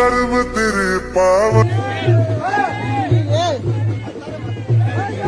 कर्म तेरे पावन।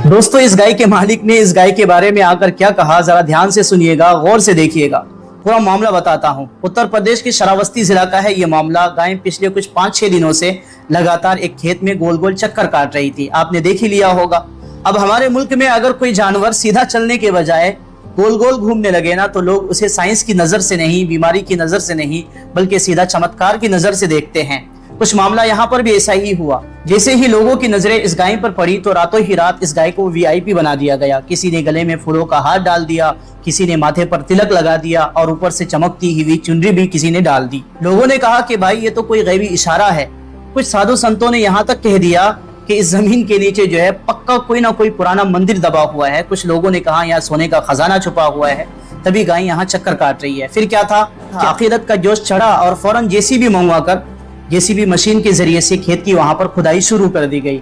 दोस्तों, इस गाय के मालिक ने इस गाय के बारे में आकर क्या कहा, जरा ध्यान से सुनिएगा, गौर से देखिएगा। पूरा मामला बताता हूँ। उत्तर प्रदेश के श्रावस्ती जिला का है ये मामला। गाय पिछले कुछ 5-6 दिनों से लगातार एक खेत में गोल गोल चक्कर काट रही थी। आपने देख ही लिया होगा। अब हमारे मुल्क में अगर कोई जानवर सीधा चलने के बजाय गोल गोल घूमने लगे ना, तो लोग उसे साइंस की नजर से नहीं, बीमारी की नजर से नहीं, बल्कि सीधा चमत्कार की नजर से देखते हैं। कुछ मामला यहाँ पर भी ऐसा ही हुआ। जैसे ही लोगों की नजरें इस गाय पर पड़ी तो रातों ही रात इस गाय को वीआईपी बना दिया गया। किसी ने गले में फूलों का हार डाल दिया, किसी ने माथे पर तिलक लगा दिया और ऊपर से चमकती हुई चुनरी भी किसी ने डाल दी। लोगों ने कहा कि भाई ये तो कोई गैबी इशारा है। कुछ साधु संतों ने यहाँ तक कह दिया कि इस जमीन के नीचे जो है पक्का कोई ना कोई पुराना मंदिर दबा हुआ है। कुछ लोगों ने कहा यहाँ सोने का खजाना छुपा हुआ है, तभी गाय यहाँ चक्कर काट रही है। फिर क्या था, अकीदत का जोश चढ़ा और फौरन जेसीबी मंगवाकर जेसीबी मशीन के जरिए से खेत की वहां पर खुदाई शुरू कर दी गई।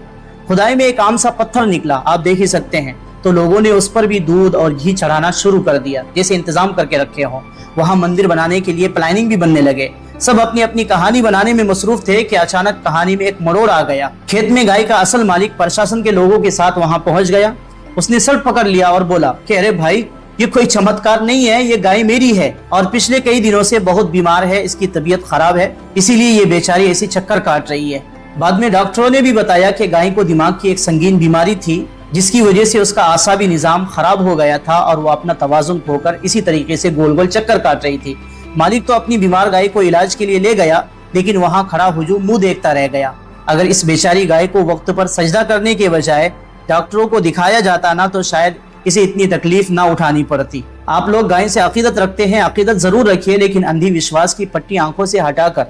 खुदाई में एक आम सा पत्थर निकला, आप देख ही सकते हैं। तो लोगों ने उस पर भी दूध और घी चढ़ाना शुरू कर दिया, जैसे इंतजाम करके रखे हो। वहां मंदिर बनाने के लिए प्लानिंग भी बनने लगे। सब अपनी अपनी कहानी बनाने में मसरूफ थे कि अचानक कहानी में एक मोड़ आ गया। खेत में गाय का असल मालिक प्रशासन के लोगों के साथ वहां पहुंच गया। उसने सर पकड़ लिया और बोला कि अरे भाई, ये कोई चमत्कार नहीं है, ये गाय मेरी है और पिछले कई दिनों से बहुत बीमार है, इसकी तबीयत खराब है, इसीलिए ये बेचारी ऐसी चक्कर काट रही है। बाद में डॉक्टरों ने भी बताया कि गाय को दिमाग की एक संगीन बीमारी थी, जिसकी वजह से उसका आसाबी निजाम खराब हो गया था और वो अपना तवाजुन खोकर इसी तरीके से गोल गोल चक्कर काट रही थी। मालिक तो अपनी बीमार गाय को इलाज के लिए ले गया, लेकिन वहां खड़ा हुजूम मुंह देखता रह गया। अगर इस बेचारी गाय को वक्त पर सजदा करने के बजाय डॉक्टरों को दिखाया जाता ना, तो शायद इसे इतनी तकलीफ ना उठानी पड़ती। आप लोग गाय से अकीदत रखते हैं, अकीदत जरूर रखिए, लेकिन अंधी विश्वास की पट्टी आंखों से हटाकर,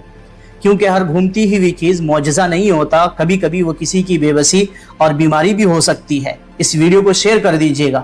क्योंकि हर घूमती हुई चीज मौजज़ा नहीं होता। कभी कभी वो किसी की बेबसी और बीमारी भी हो सकती है। इस वीडियो को शेयर कर दीजिएगा।